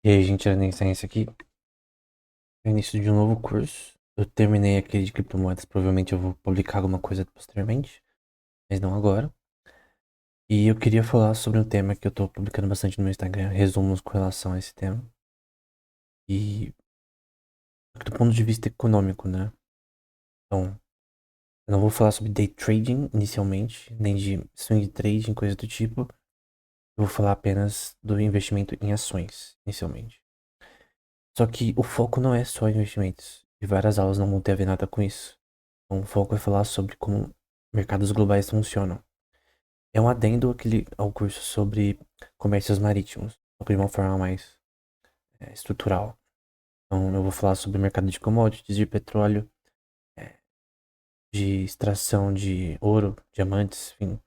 E aí, gente, era Ciência aqui. É o início de um novo curso. Eu terminei aquele de criptomoedas. Provavelmente eu vou publicar alguma coisa posteriormente, mas não agora. E eu queria falar sobre um tema que eu tô publicando bastante no meu Instagram, resumos com relação a esse tema. E do ponto de vista econômico, né? Então, eu não vou falar sobre day trading inicialmente, nem de swing trading, coisa do tipo. Eu vou falar apenas do investimento em ações, inicialmente. Só que o foco não é só investimentos. E várias aulas não vão ter a ver nada com isso. Então, o foco é falar sobre como mercados globais funcionam. É um adendo ao curso sobre comércios marítimos, só que de uma forma mais estrutural. Então, eu vou falar sobre o mercado de commodities, de petróleo, é, de extração de ouro, diamantes, enfim.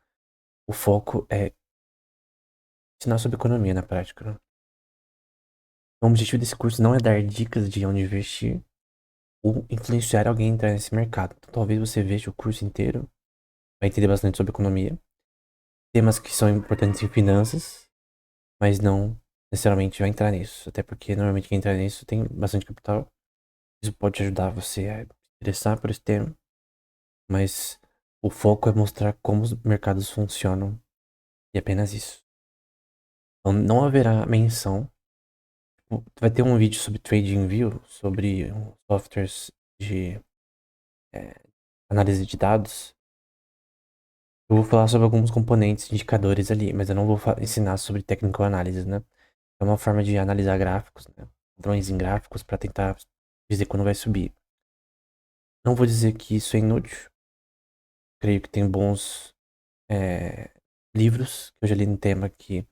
O foco é ensinar sobre economia na prática, né? Então, o objetivo desse curso não é dar dicas de onde investir ou influenciar alguém a entrar nesse mercado. Então, talvez você veja o curso inteiro, vai entender bastante sobre economia, temas que são importantes em finanças, mas não necessariamente vai entrar nisso. Até porque normalmente quem entra nisso tem bastante capital. Isso pode ajudar você a se interessar por esse tema, mas o foco é mostrar como os mercados funcionam e apenas isso. Então não haverá menção. Vai ter um vídeo sobre TradingView, sobre softwares de eh, análise de dados. Eu vou falar sobre alguns componentes, indicadores ali, mas eu não vou ensinar sobre technical analysis, né? É uma forma de analisar gráficos, né? Padrões em gráficos para tentar dizer quando vai subir. Não vou dizer que isso é inútil. Creio que tem bons eh, livros que eu já li no tema que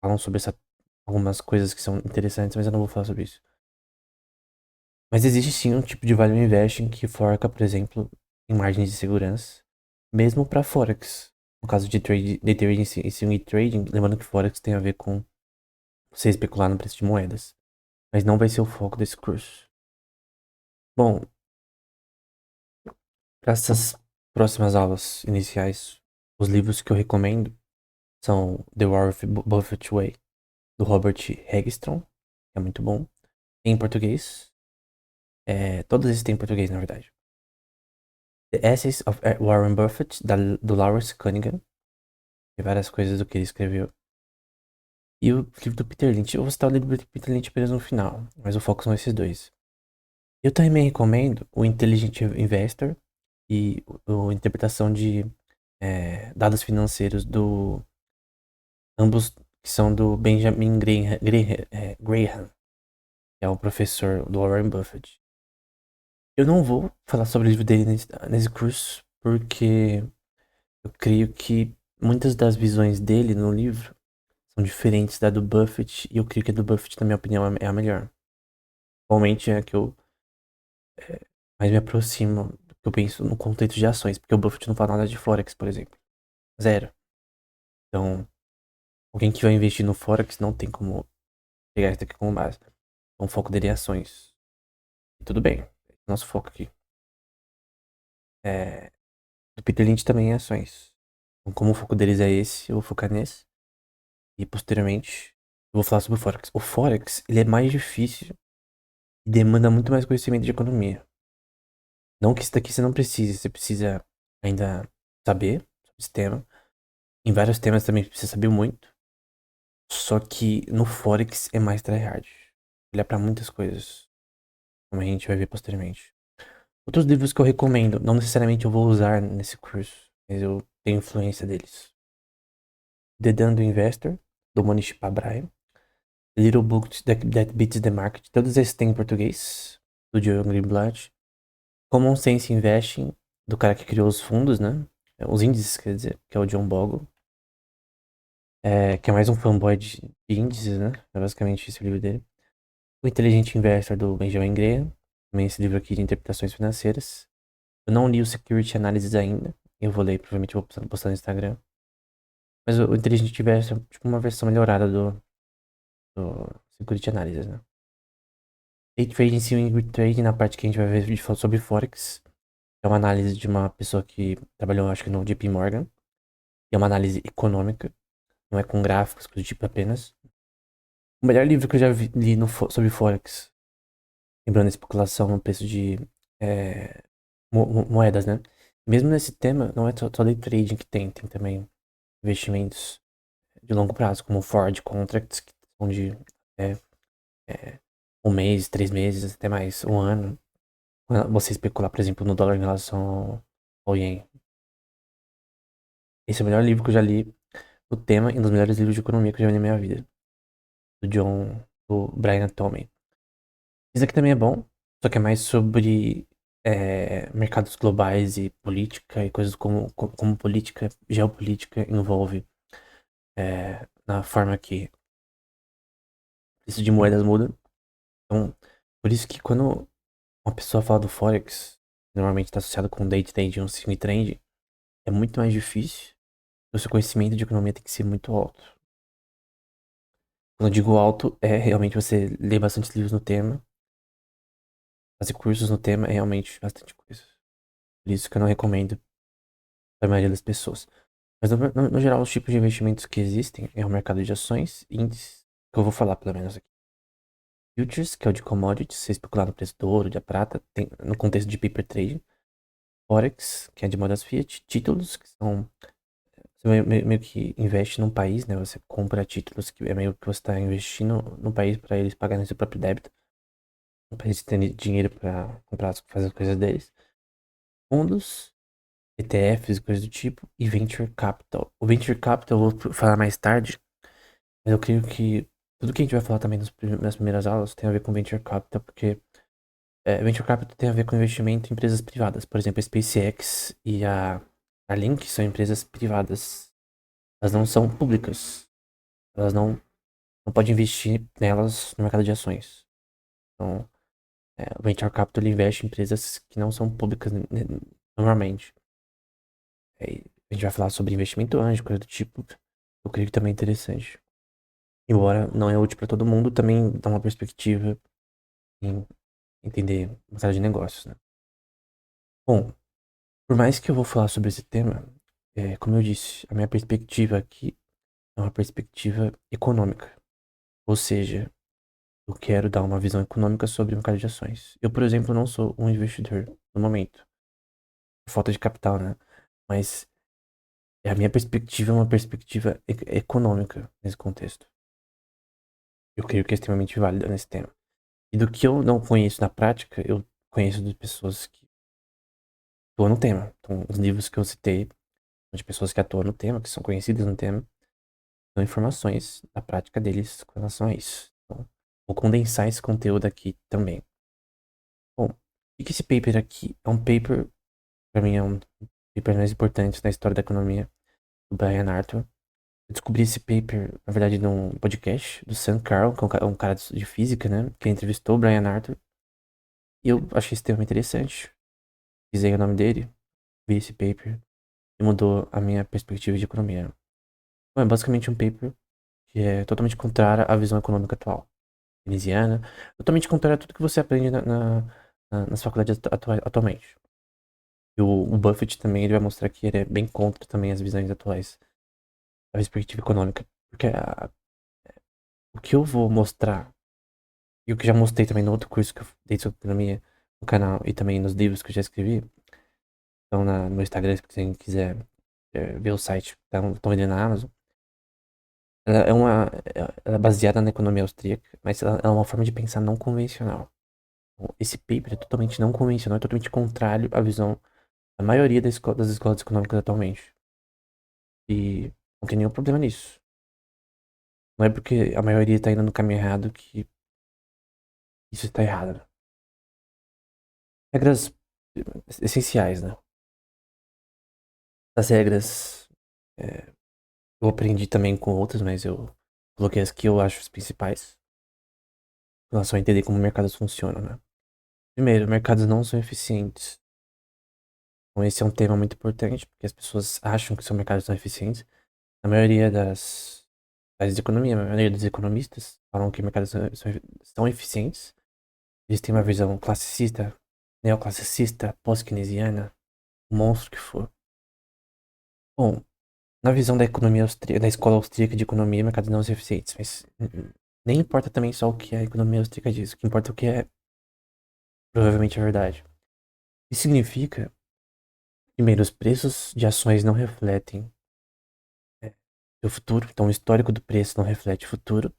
falam sobre algumas coisas que são interessantes, mas eu não vou falar sobre isso. Mas existe sim um tipo de value investing que forca, por exemplo, em margens de segurança, mesmo para Forex. No caso de day trading e swing trading, lembrando que Forex tem a ver com você especular no preço de moedas. Mas não vai ser o foco desse curso. Bom, para essas próximas aulas iniciais, os livros que eu recomendo são The Warren Buffett Way, do Robert Hagstrom, que é muito bom, em português. Todos esses têm em português, na verdade. The Essays of Warren Buffett, do Lawrence Cunningham, tem várias coisas do que ele escreveu. E o livro do Peter Lynch. Eu vou citar o livro do Peter Lynch apenas no final, mas o foco são esses dois. Eu também recomendo o Intelligent Investor e o Interpretação de Dados Financeiros ambos que são do Benjamin Graham, que é o professor do Warren Buffett. Eu não vou falar sobre o livro dele nesse curso, porque eu creio que muitas das visões dele no livro são diferentes da do Buffett, e eu creio que a do Buffett, na minha opinião, é a melhor. Atualmente é a que eu mais me aproximo do que eu penso no contexto de ações, porque o Buffett não fala nada de Forex, por exemplo. Zero. Então, alguém que vai investir no Forex não tem como pegar isso aqui como base. Então, o foco dele é ações. E tudo bem. Nosso foco aqui. É, do Peter Lynch também é ações. Então, como o foco deles é esse, eu vou focar nesse. E posteriormente, eu vou falar sobre o Forex. O Forex, ele é mais difícil e demanda muito mais conhecimento de economia. Não que isso daqui você não precise, você precisa ainda saber sobre esse tema. Em vários temas também precisa saber muito. Só que no Forex é mais tryhard. Ele é pra muitas coisas, como a gente vai ver posteriormente. Outros livros que eu recomendo, não necessariamente eu vou usar nesse curso, mas eu tenho influência deles. The Dando Investor, do Monish Pabrai. Little Books That Beats the Market. Todos esses têm em português, do Diogo Greenblatt. Common Sense Investing, do cara que criou os fundos, né? Os índices, quer dizer, que é o John Bogle. Que é mais um fanboy de índices, né? É basicamente esse o livro dele. O Inteligente Investor, do Benjamin Graham. Também esse livro aqui de interpretações financeiras. Eu não li o Security Analysis ainda. Eu vou ler, provavelmente vou postar no Instagram. Mas o Inteligente Investor é tipo uma versão melhorada do Security Analysis, né? Day Trading, Swing Trading, na parte que a gente vai ver sobre Forex. É uma análise de uma pessoa que trabalhou, acho que no JP Morgan. E é uma análise econômica, não é com gráficos do tipo apenas. O melhor livro que eu já li sobre Forex, lembrando a especulação no preço de é, moedas, né? Mesmo nesse tema, não é só day trading que tem também investimentos de longo prazo, como Ford Contracts, que são de é, é, um mês, 3 meses, até mais, um ano. Quando você especular, por exemplo, no dólar em relação ao ien. Esse é o melhor livro que eu já li no tema e um dos melhores livros de economia que eu já li na minha vida. Do Brian Tomei. Esse aqui também é bom, só que é mais sobre mercados globais e política e coisas como política, geopolítica envolve na forma que o preço de moedas muda. Então, por isso que quando uma pessoa fala do Forex, normalmente está associado com day trade e um swing trade, é muito mais difícil. O seu conhecimento de economia tem que ser muito alto. Quando eu digo alto, é realmente você ler bastante livros no tema, fazer cursos no tema, é realmente bastante coisa. Por isso que eu não recomendo para a maioria das pessoas. Mas no geral, os tipos de investimentos que existem é o mercado de ações, índices, que eu vou falar pelo menos aqui. Futures, que é o de commodities, você especular no preço do ouro, da prata, tem, no contexto de paper trading. Forex, que é de moedas fiat. Títulos, que são. Você meio que investe num país, né? Você compra títulos que é meio que você está investindo no país para eles pagarem seu próprio débito. Para eles terem dinheiro para comprar, fazer as coisas deles. Fundos, ETFs e coisas do tipo. E Venture Capital. O Venture Capital eu vou falar mais tarde. Mas eu creio que tudo que a gente vai falar também nas primeiras aulas tem a ver com Venture Capital, porque Venture Capital tem a ver com investimento em empresas privadas. Por exemplo, a SpaceX e a Link são empresas privadas. Elas não são públicas. Elas não pode investir nelas no mercado de ações. Então, o Venture Capital ele investe em empresas que não são públicas normalmente. A gente vai falar sobre investimento anjo, coisa do tipo. Eu creio que também é interessante. Embora não é útil para todo mundo, também dá uma perspectiva em entender o mercado de negócios, né? Bom, por mais que eu vou falar sobre esse tema, como eu disse, a minha perspectiva aqui é uma perspectiva econômica. Ou seja, eu quero dar uma visão econômica sobre o mercado de ações. Eu, por exemplo, não sou um investidor no momento, por falta de capital, né? Mas a minha perspectiva é uma perspectiva econômica nesse contexto. Eu creio que é extremamente válida nesse tema. E do que eu não conheço na prática, eu conheço de pessoas que atuam no tema. Então, os livros que eu citei são de pessoas que atuam no tema, que são conhecidas no tema, dão informações da prática deles com relação a isso. Então, vou condensar esse conteúdo aqui também. Bom, o que esse paper aqui é um paper, para mim é um paper mais importante na história da economia, do Brian Arthur. Eu descobri esse paper, na verdade, num podcast do Sam Carroll, que é um cara de física, né? Que entrevistou o Brian Arthur. E eu achei esse tema interessante. Pisei o nome dele, vi esse paper e mudou a minha perspectiva de economia. Bom, é basicamente um paper que é totalmente contrário à visão econômica atual, keynesiana, totalmente contrário a tudo que você aprende nas faculdades atualmente. E o Buffett também ele vai mostrar que ele é bem contra também as visões atuais, a perspectiva econômica. Porque o que eu vou mostrar, e o que já mostrei também no outro curso que eu dei sobre economia no canal e também nos livros que eu já escrevi, então no Instagram, se quem quiser ver o site, estão vendendo na Amazon. Ela é baseada na economia austríaca, mas ela é uma forma de pensar não convencional. Então, esse paper é totalmente não convencional, é totalmente contrário à visão da maioria das escolas econômicas atualmente. E não tem nenhum problema nisso. Não é porque a maioria está indo no caminho errado que isso está errado, né? Regras essenciais, né? As regras eu aprendi também com outras, mas eu coloquei as que eu acho as principais em relação a entender como mercados funcionam, né? Primeiro, mercados não são eficientes. Então, esse é um tema muito importante, porque as pessoas acham que seus mercados são eficientes. A maioria das áreas de economia, a maioria dos economistas falam que mercados são eficientes. Eles têm uma visão classicista, neoclassicista, pós-keynesiana, o monstro que for. Bom, na visão da economia austríaca, da escola austríaca de economia, mercados não são eficientes, mas Nem importa também só o que a economia austríaca diz, o que importa é o que é provavelmente a verdade. Isso significa, primeiro, os preços de ações não refletem o futuro, então o histórico do preço não reflete o futuro.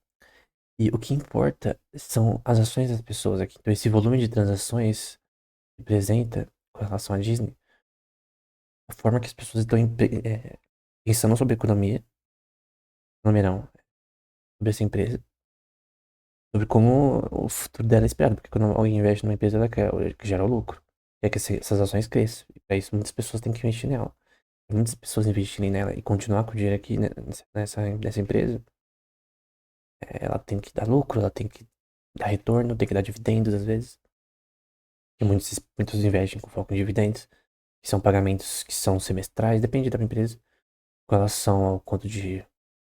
E o que importa são as ações das pessoas aqui. Então esse volume de transações representa, com relação à Disney, a forma que as pessoas estão pensando sobre a economia não, sobre essa empresa, sobre como o futuro dela é esperado. Porque quando alguém investe numa empresa, ela quer que gera lucro, quer que essas ações cresçam. E para isso, muitas pessoas têm que investir nela. E muitas pessoas investirem nela e continuar com o dinheiro aqui nessa empresa, ela tem que dar lucro, ela tem que dar retorno, tem que dar dividendos às vezes. E muitos investem com foco em dividendos, que são pagamentos que são semestrais, depende da empresa, com relação ao quanto de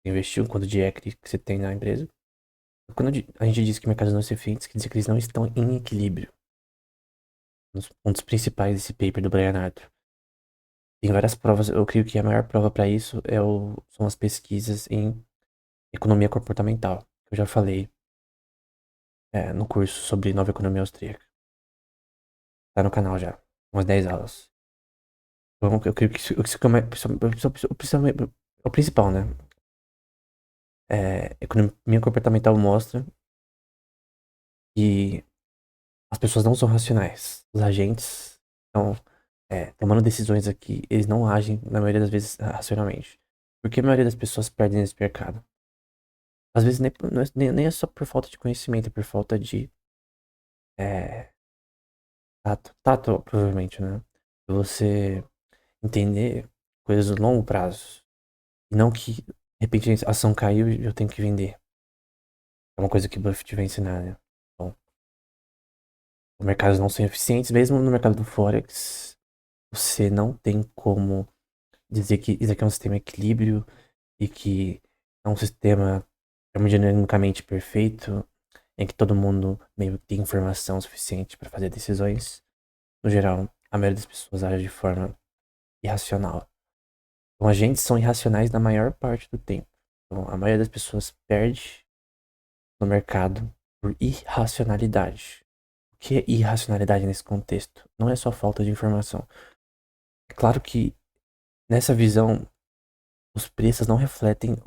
investiu, quanto de equity que você tem na empresa. Quando a gente diz que mercados não eficientes, quer dizer que eles não estão em equilíbrio. Um dos pontos principais desse paper do Brian Arthur. Tem várias provas, eu creio que a maior prova para isso são as pesquisas em economia comportamental, que eu já falei no curso sobre nova economia austríaca. Tá no canal já, umas 10 aulas. Então, eu creio que isso que é o principal, né? Economia comportamental mostra que as pessoas não são racionais. Os agentes estão tomando decisões aqui, eles não agem, na maioria das vezes, racionalmente. Por que a maioria das pessoas perdem nesse mercado? Às vezes nem é só por falta de conhecimento, é por falta de é, tato, provavelmente, né? Você entender coisas a longo prazo. E não que, de repente, a ação caiu e eu tenho que vender. É uma coisa que o Buffett vai ensinar, né? Bom, os mercados não são eficientes, mesmo no mercado do Forex, você não tem como dizer que isso aqui é um sistema de equilíbrio e que é um sistema termodinamicamente perfeito, em que todo mundo meio que tem informação suficiente para fazer decisões. No geral, a maioria das pessoas age de forma irracional. Então, agentes são irracionais na maior parte do tempo. Então, a maioria das pessoas perde no mercado por irracionalidade. O que é irracionalidade nesse contexto? Não é só falta de informação. É claro que nessa visão, os preços não refletem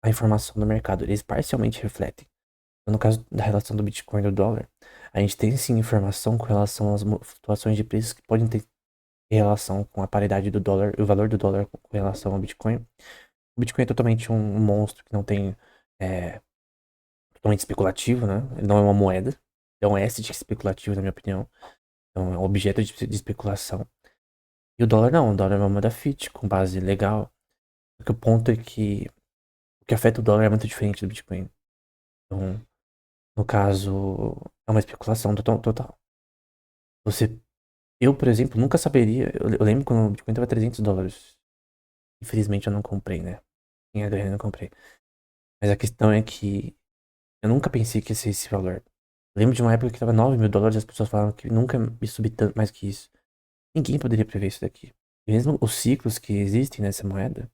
a informação do mercado, eles parcialmente refletem. No caso da relação do Bitcoin e do dólar, a gente tem sim informação com relação às flutuações de preços que podem ter relação com a paridade do dólar, o valor do dólar com relação ao Bitcoin. O Bitcoin é totalmente um monstro que não tem. É, totalmente especulativo, né? Ele não é uma moeda. É um asset especulativo, na minha opinião. Então é um objeto de especulação. E o dólar não, o dólar é uma moeda fiat, com base legal. Porque o ponto é que o que afeta o dólar é muito diferente do Bitcoin. Então, no caso, é uma especulação total. Você, eu, por exemplo, nunca saberia. Eu lembro quando o Bitcoin tava $300. Infelizmente eu não comprei, né? Tinha grana, eu não comprei. Mas a questão é que eu nunca pensei que ia ser esse valor. Eu lembro de uma época que tava $9.000 e as pessoas falavam que nunca ia subir tanto mais que isso. Ninguém poderia prever isso daqui. E mesmo os ciclos que existem nessa moeda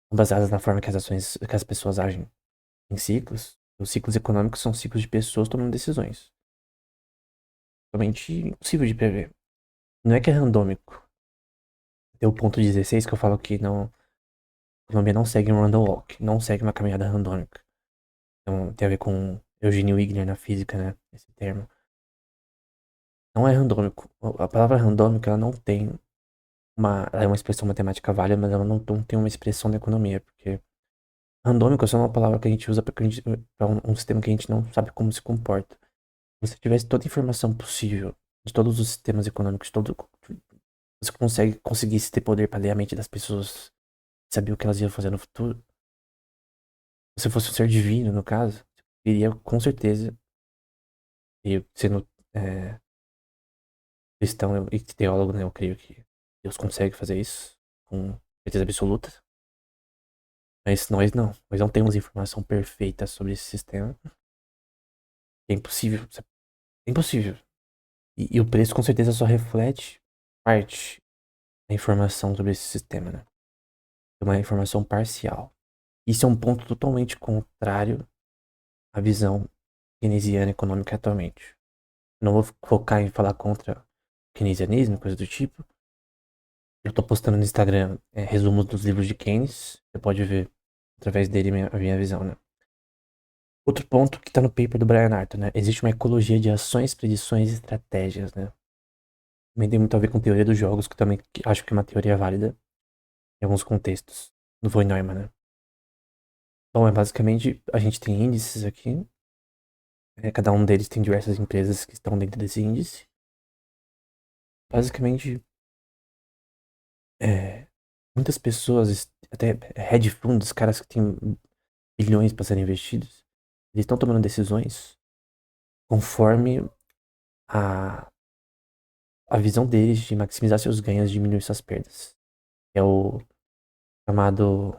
são baseados na forma que que as pessoas agem em ciclos. Os ciclos econômicos são ciclos de pessoas tomando decisões. Totalmente impossível de prever. Não é que é randômico. Tem o ponto 16 que eu falo que não, a economia não segue um random walk, não segue uma caminhada randômica. Então tem a ver com Eugênio Wigner na física, né? Esse termo. Não é randômico. A palavra randômica, ela não tem ela é uma expressão matemática válida, mas ela não tem uma expressão na economia, porque randômico é só uma palavra que a gente usa para um sistema que a gente não sabe como se comporta. Se você tivesse toda a informação possível de todos os sistemas econômicos, você conseguisse ter poder para ler a mente das pessoas, saber o que elas iam fazer no futuro. Se você fosse um ser divino, no caso, você iria com certeza, e sendo cristão e teólogo, né, eu creio que Deus consegue fazer isso com certeza absoluta. Mas nós não temos informação perfeita sobre esse sistema. É impossível. É impossível. E o preço com certeza só reflete parte da informação sobre esse sistema, né? É uma informação parcial. Isso é um ponto totalmente contrário a visão keynesiana econômica atualmente. Não vou focar em falar contra o keynesianismo, coisa do tipo. Eu tô postando no Instagram resumos dos livros de Keynes. Você pode ver através dele a minha visão, né? Outro ponto que tá no paper do Brian Arthur, né? Existe uma ecologia de ações, predições e estratégias, né? Também tem muito a ver com teoria dos jogos, que também acho que é uma teoria válida em alguns contextos. Do von Neumann, né? Então, basicamente, a gente tem índices aqui. Cada um deles tem diversas empresas que estão dentro desse índice. Basicamente, muitas pessoas, até hedge funds, caras que têm bilhões para serem investidos, eles estão tomando decisões conforme a, a visão deles de maximizar seus ganhos e diminuir suas perdas. É o chamado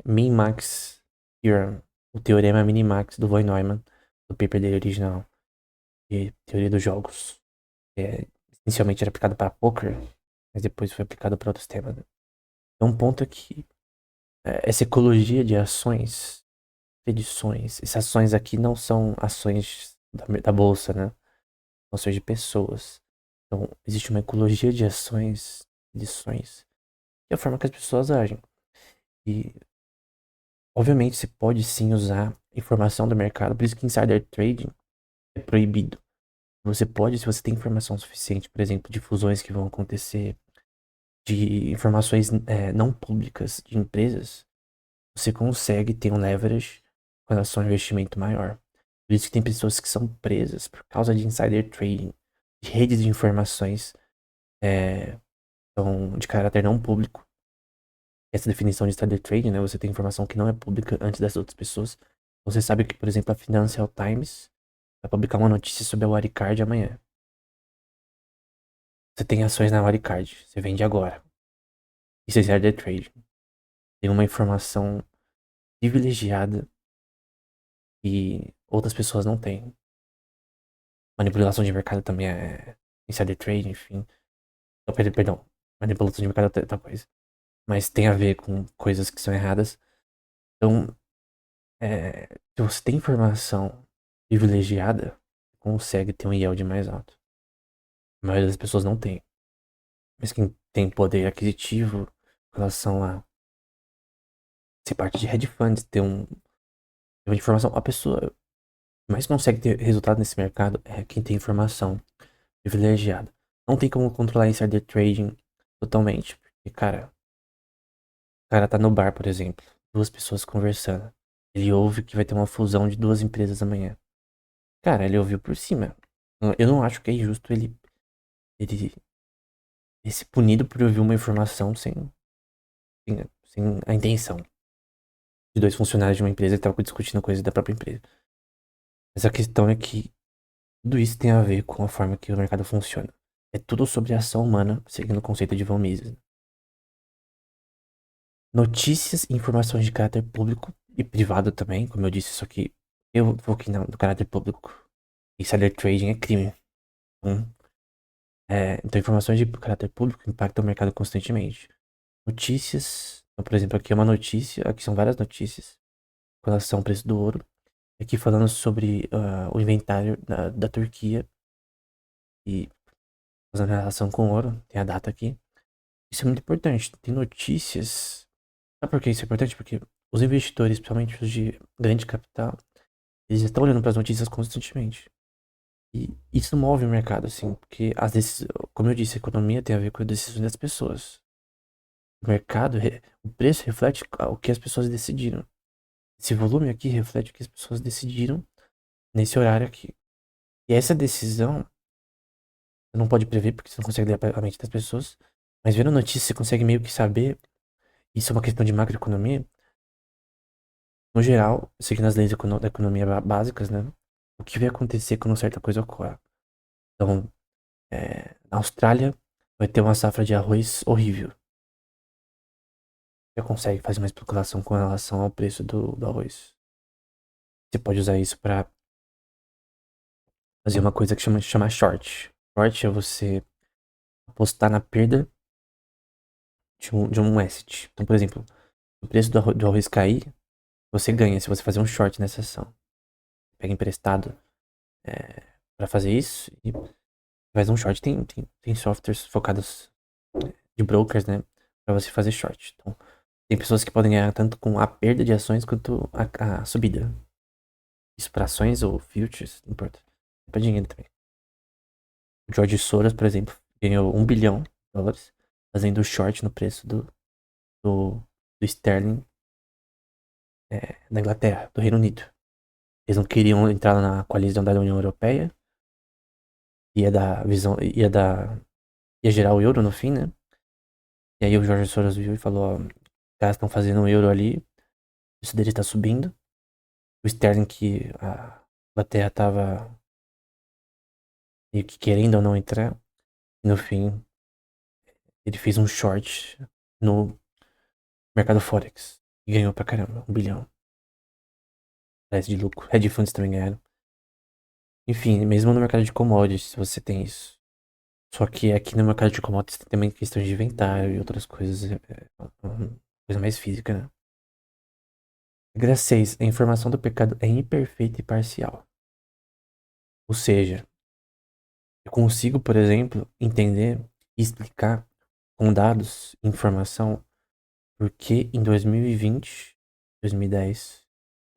Min-Max Theorem, o teorema Minimax do von Neumann, do paper dele original, de teoria dos jogos. Inicialmente era aplicado para poker, mas depois foi aplicado para outros temas, né? Então, um ponto é que essa ecologia de ações, edições, essas ações aqui não são ações da bolsa, né? São ações de pessoas. Então, existe uma ecologia de ações, edições, que é a forma que as pessoas agem. E, obviamente, você pode sim usar informação do mercado, por isso que insider trading é proibido. Você pode, se você tem informação suficiente, por exemplo, de fusões que vão acontecer, de informações não públicas de empresas, você consegue ter um leverage com relação ao investimento maior. Por isso que tem pessoas que são presas por causa de insider trading, de redes de informações de caráter não público. Essa definição de insider trading, né? Você tem informação que não é pública antes das outras pessoas. Você sabe que, por exemplo, a Financial Times vai publicar uma notícia sobre a Waricard amanhã. Você tem ações na Waricard, você vende agora. Isso é insider trading. Tem uma informação privilegiada que outras pessoas não têm. Manipulação de mercado também é insider trading, enfim. Oh, perdão, manipulação de mercado é outra coisa. Mas tem a ver com coisas que são erradas. Então, se você tem informação privilegiada, consegue ter um yield mais alto. A maioria das pessoas não tem. Mas quem tem poder aquisitivo em relação a ser parte de hedge funds, ter uma informação, a pessoa que mais consegue ter resultado nesse mercado é quem tem informação privilegiada. Não tem como controlar insider trading totalmente, porque, cara, o cara tá no bar, por exemplo, duas pessoas conversando. Ele ouve que vai ter uma fusão de duas empresas amanhã. Cara, ele ouviu por cima. Eu não acho que é injusto ele, ele ser punido por ouvir uma informação sem a intenção de dois funcionários de uma empresa que estavam discutindo coisas da própria empresa. Mas a questão é que tudo isso tem a ver com a forma que o mercado funciona. É tudo sobre a ação humana, seguindo o conceito de von Mises. Notícias e informações de caráter público e privado também, como eu disse, só que eu foquei no caráter público. Insider trading é crime. Então, então, informações de caráter público impactam o mercado constantemente. Notícias, então, por exemplo, aqui é uma notícia, aqui são várias notícias com relação ao preço do ouro. Aqui falando sobre o inventário da Turquia e fazendo relação com o ouro, tem a data aqui. Isso é muito importante. Tem notícias. Sabe por que isso é importante? Porque os investidores, principalmente os de grande capital, eles estão olhando para as notícias constantemente. E isso move o mercado, assim, porque como eu disse, a economia tem a ver com as decisões das pessoas. O mercado, o preço reflete o que as pessoas decidiram. Esse volume aqui reflete o que as pessoas decidiram nesse horário aqui. E essa decisão, você não pode prever, porque você não consegue ler a mente das pessoas. Mas vendo a notícia, você consegue meio que saber. Isso é uma questão de macroeconomia. No geral, seguindo as leis da economia básicas, né? O que vai acontecer quando certa coisa ocorre. Então, na Austrália, vai ter uma safra de arroz horrível. Você consegue fazer uma especulação com relação ao preço do arroz. Você pode usar isso para fazer uma coisa que chama short. Short é você apostar na perda de um asset. Então, por exemplo, o preço do arroz cair, você ganha se você fazer um short nessa ação. Pega emprestado para fazer isso e faz um short. Tem softwares focados de brokers, né? Pra você fazer short. Então, tem pessoas que podem ganhar tanto com a perda de ações quanto a subida. Isso para ações ou futures, não importa. Pra dinheiro também. O George Soros, por exemplo, ganhou US$ 1 bilhão fazendo short no preço do, do sterling da Inglaterra, do Reino Unido. Eles não queriam entrar na coalizão da União Europeia. Ia gerar o euro no fim, né? E aí o George Soros viu e falou, ó, os caras estão fazendo um euro ali, o preço dele tá subindo. O sterling que a Inglaterra tava meio que querendo ou não entrar. E no fim, ele fez um short no mercado Forex. E ganhou pra caramba, 1 bilhão. Parece de lucro. Hedge funds também ganharam. Enfim, mesmo no mercado de commodities, você tem isso. Só que aqui no mercado de commodities tem também questões de inventário e outras coisas. Uma coisa mais física, né? Regra 6. A informação do pecado é imperfeita e parcial. Ou seja, eu consigo, por exemplo, entender e explicar com dados, informação, por que em 2020, 2010,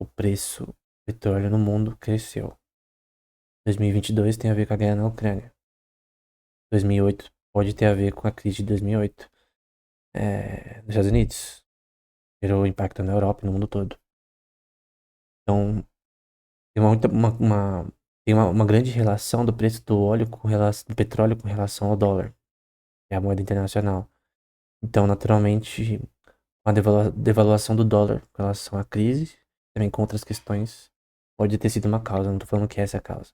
o preço do petróleo no mundo cresceu. 2022 tem a ver com a guerra na Ucrânia. 2008 pode ter a ver com a crise de 2008 nos Estados Unidos. Gerou impacto na Europa e no mundo todo. Então, tem uma grande relação do preço do óleo do petróleo com relação ao dólar, que é a moeda internacional. Então, naturalmente, a devaluação do dólar com relação à crise, também com outras questões, pode ter sido uma causa. Não estou falando que essa é a causa.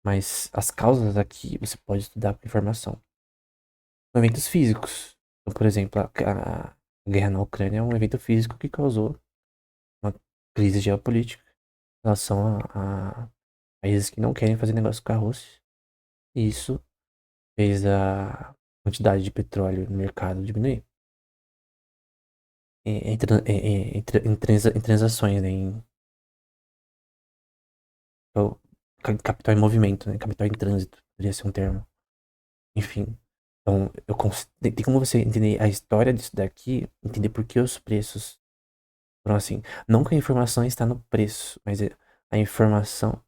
Mas as causas aqui você pode estudar com informação. Eventos físicos. Então, por exemplo, a guerra na Ucrânia é um evento físico que causou uma crise geopolítica em relação a países que não querem fazer negócio com a Rússia. E isso fez a quantidade de petróleo no mercado diminuir. Em transações, né? Então, capital em movimento, né? Capital em trânsito, poderia ser um termo. Enfim. Então, tem como você entender a história disso daqui, entender por que os preços foram assim. Não que a informação está no preço, mas a informação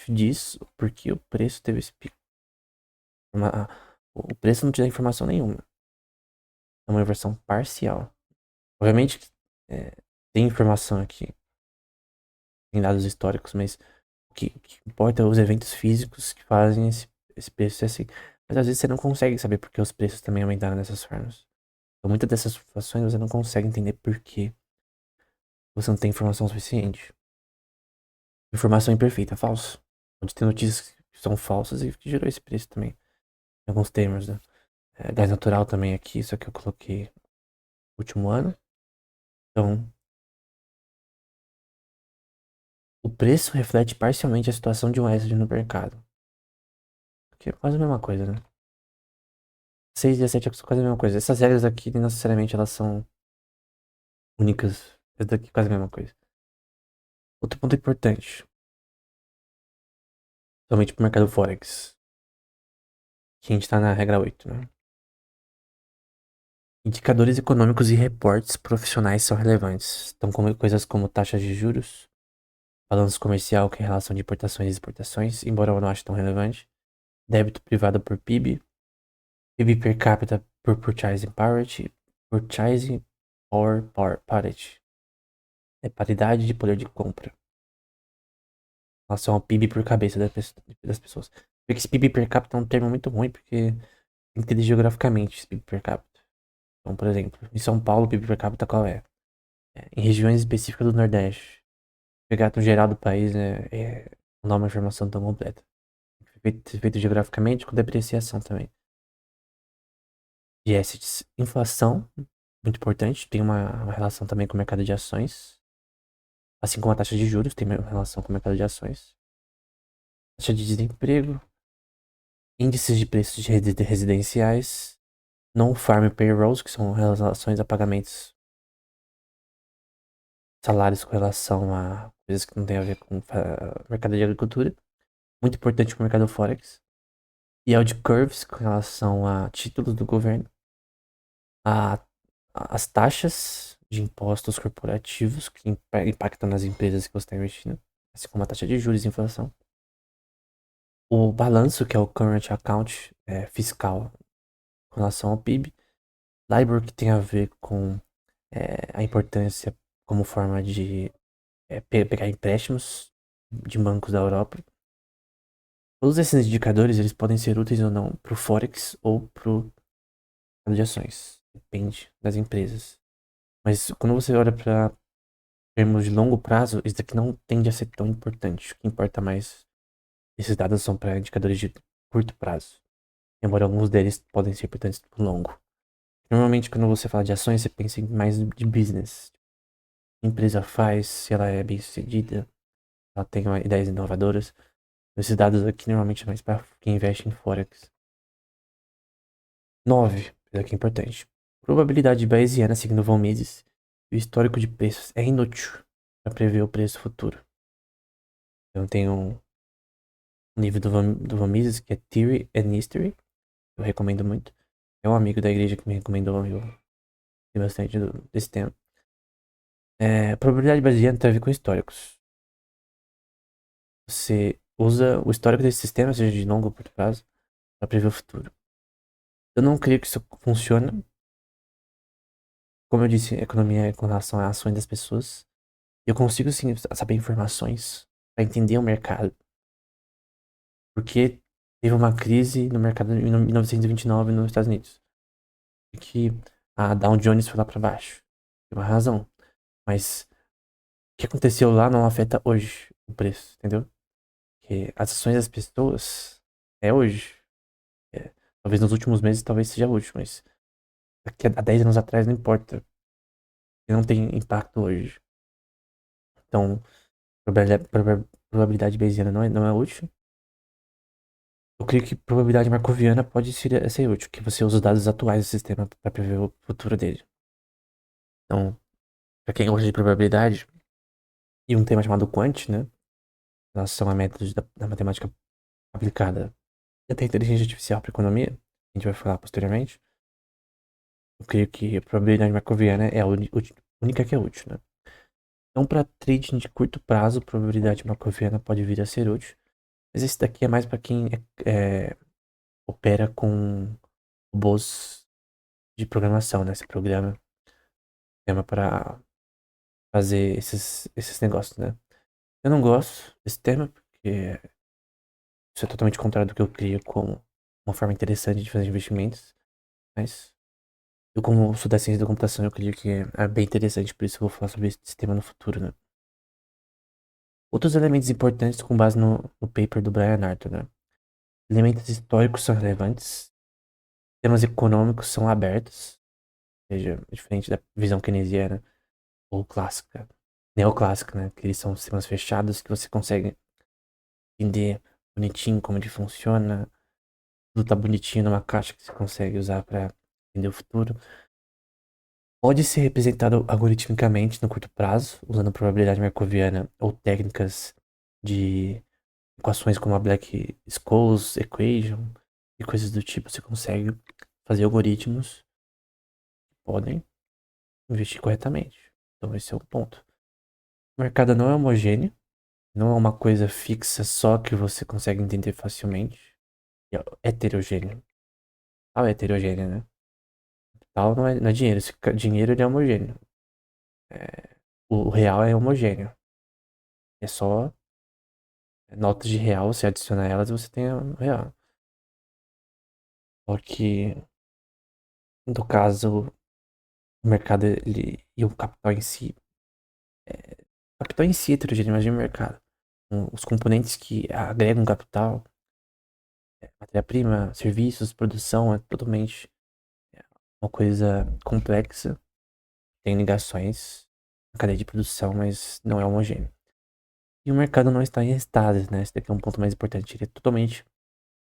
diz por que o preço teve esse pico. O preço não te dá informação nenhuma. É uma versão parcial. Obviamente, é, tem informação aqui, tem dados históricos, mas o que importa é os eventos físicos que fazem esse preço ser assim. Mas às vezes você não consegue saber por que os preços também aumentaram dessas formas. Então, muitas dessas situações você não consegue entender por que você não tem informação suficiente. Informação imperfeita, falso. Pode ter notícias que são falsas e que gerou esse preço também. Em alguns termos, né? Gás natural também aqui, só que eu coloquei no último ano. Então, o preço reflete parcialmente a situação de um asset no mercado. Que é quase a mesma coisa, né? 6 e a 7 é quase a mesma coisa. Essas regras aqui, não necessariamente, elas são únicas. Essa daqui é quase a mesma coisa. Outro ponto importante. Somente pro mercado Forex. Que a gente tá na regra 8, né? Indicadores econômicos e reportes profissionais são relevantes. Então, coisas como taxas de juros, balanço comercial, que é a relação de importações e exportações, embora eu não ache tão relevante. Débito privado por PIB. PIB per capita por purchasing parity. Purchasing parity. É paridade de poder de compra. Em relação ao PIB por cabeça das pessoas. Porque esse PIB per capita é um termo muito ruim, porque tem que entender geograficamente esse PIB per capita. Então, por exemplo, em São Paulo, o PIB per capita qual é? Em regiões específicas do Nordeste. Pegar no geral do país, não dá uma informação tão completa. Feito geograficamente com depreciação também. De assets. Inflação, muito importante, tem uma relação também com o mercado de ações. Assim como a taxa de juros tem uma relação com o mercado de ações. Taxa de desemprego, índices de preços de residenciais, non-farm payrolls, que são relações a pagamentos salários com relação a coisas que não tem a ver com mercado de agricultura. Muito importante para o mercado Forex. Yield curves com relação a títulos do governo. A, as taxas de impostos corporativos que impactam nas empresas que você está investindo. Assim como a taxa de juros e inflação. O balanço, que é o current account fiscal com relação ao PIB. LIBOR, que tem a ver com a importância como forma de pegar empréstimos de bancos da Europa. Todos esses indicadores eles podem ser úteis ou não para o Forex ou para o mercado de ações. Depende das empresas. Mas quando você olha para termos de longo prazo, isso daqui não tende a ser tão importante. O que importa mais, esses dados são para indicadores de curto prazo. Embora alguns deles podem ser importantes para o longo. Normalmente, quando você fala de ações, você pensa em mais de business. A empresa faz, se ela é bem sucedida, ela tem ideias inovadoras. Esses dados aqui normalmente é mais para quem investe em Forex. 9, isso aqui é importante. Probabilidade bayesiana seguindo Von Mises. O histórico de preços é inútil para prever o preço futuro. Então tem um livro do Von Mises que é Theory and History. Eu recomendo muito. É um amigo da igreja que me recomendou. Eu sei bastante desse tema. Probabilidade bayesiana tem a ver com históricos. Você usa o histórico desse sistema, seja de longo ou curto prazo, para prever o futuro. Eu não creio que isso funcione. Como eu disse, economia é com relação às ações das pessoas. Eu consigo sim saber informações para entender o mercado. Porque teve uma crise no mercado em 1929 nos Estados Unidos. E que a Dow Jones foi lá para baixo. Tem uma razão. Mas o que aconteceu lá não afeta hoje o preço, entendeu? Porque as ações das pessoas é hoje. É, talvez nos últimos meses talvez seja hoje, mas daqui a 10 anos atrás não importa. Não tem impacto hoje. Então, probabilidade bayesiana não é útil. Eu creio que probabilidade marcoviana pode ser útil, que você usa os dados atuais do sistema para prever o futuro dele. Então, para quem gosta de probabilidade e um tema chamado quant, né, em relação a métodos da matemática aplicada e até inteligência artificial para economia, a gente vai falar posteriormente, eu creio que a probabilidade marcoviana é a única que é útil, né? Então, para trading de curto prazo, a probabilidade marcoviana pode vir a ser útil, mas esse daqui é mais para quem opera com robôs de programação, né? Esse programa para fazer esses negócios, né? Eu não gosto desse tema, porque isso é totalmente contrário do que eu crio como uma forma interessante de fazer investimentos, mas eu, como sou da ciência da computação, eu creio que é bem interessante, por isso eu vou falar sobre esse tema no futuro, né? Outros elementos importantes com base no paper do Brian Arthur, né? Elementos históricos são relevantes, temas econômicos são abertos, ou seja, diferente da visão keynesiana ou clássica, neoclássica, né? Que eles são sistemas fechados que você consegue entender bonitinho como ele funciona, tudo tá bonitinho numa caixa que você consegue usar para entender o futuro. Pode ser representado algoritmicamente no curto prazo, usando probabilidade marcoviana ou técnicas de equações como a Black-Scholes equation e coisas do tipo. Você consegue fazer algoritmos que podem investir corretamente. Então esse é o ponto. O mercado não é homogêneo, não é uma coisa fixa só que você consegue entender facilmente. É heterogêneo. Ah, é heterogêneo, né? Tal não é dinheiro. Dinheiro ele é homogêneo. É, o real é homogêneo. É só notas de real, você adiciona elas e você tem o real. Só que, no caso, o mercado e o capital em si. O capital em si é heterogêneo, imagina o mercado. Os componentes que agregam capital, matéria-prima, serviços, produção, é totalmente uma coisa complexa. Tem ligações na cadeia de produção, mas não é homogêneo. E o mercado não está em estágios, né? Esse daqui é um ponto mais importante. Ele é totalmente,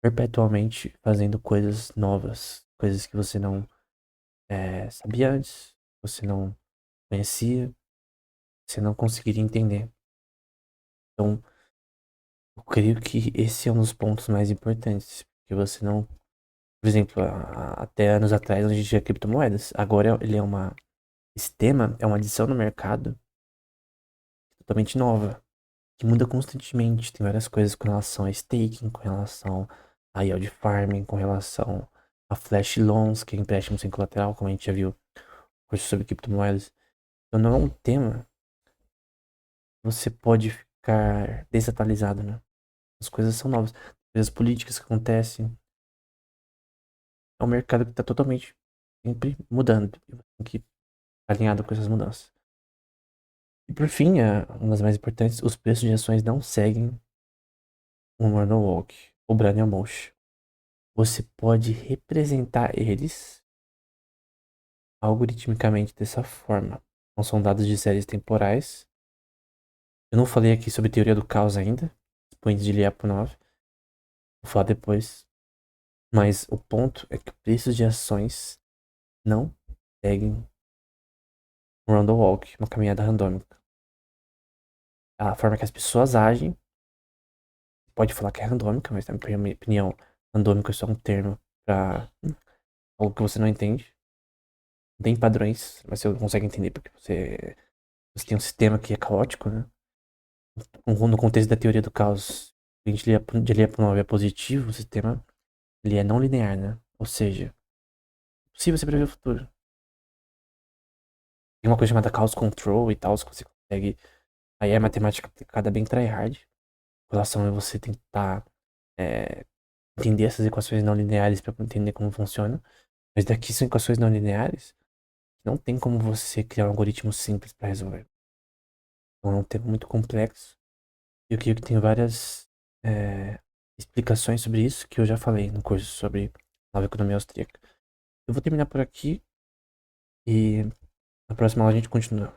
perpetualmente fazendo coisas novas. Coisas que você não sabia antes, você não conhecia. você não conseguiria entender. Então, eu creio que esse é um dos pontos mais importantes, porque você não, por exemplo, até anos atrás a gente tinha criptomoedas, agora ele é uma, esse tema é uma adição no mercado totalmente nova, que muda constantemente, tem várias coisas com relação a staking, com relação a yield farming, com relação a flash loans, que é empréstimo sem colateral, como a gente já viu curso sobre criptomoedas. Então não é um tema que você pode ficar desatualizado, né? As coisas são novas. As políticas que acontecem. É um mercado que está totalmente sempre mudando. E você tem que estar alinhado com essas mudanças. E por fim, uma das mais importantes, os preços de ações não seguem o Normal Walk, o Brand Motion. Você pode representar eles algoritmicamente dessa forma. Não são dados de séries temporais. Eu não falei aqui sobre teoria do caos ainda. Expoente de Lyapunov. Vou falar depois. Mas o ponto é que o preço de ações não seguem um random walk, uma caminhada randômica. A forma que as pessoas agem, pode falar que é randômica, mas na minha opinião, randômico é só um termo para algo que você não entende. Não tem padrões, mas você não consegue entender porque você tem um sistema que é caótico, né? No contexto da teoria do caos, a gente de Lyapunov é positivo, o sistema ele é não linear, né? Ou seja, é possível você prever o futuro. Tem uma coisa chamada Chaos Control e tal, que você consegue. Aí é matemática aplicada bem tryhard. Com relação a você tentar entender essas equações não lineares para entender como funciona. Mas daqui são equações não lineares. Não tem como você criar um algoritmo simples para resolver. Então é um tema muito complexo. E eu creio que tem várias é, explicações sobre isso que eu já falei no curso sobre nova economia austríaca. Eu vou terminar por aqui e na próxima aula a gente continua.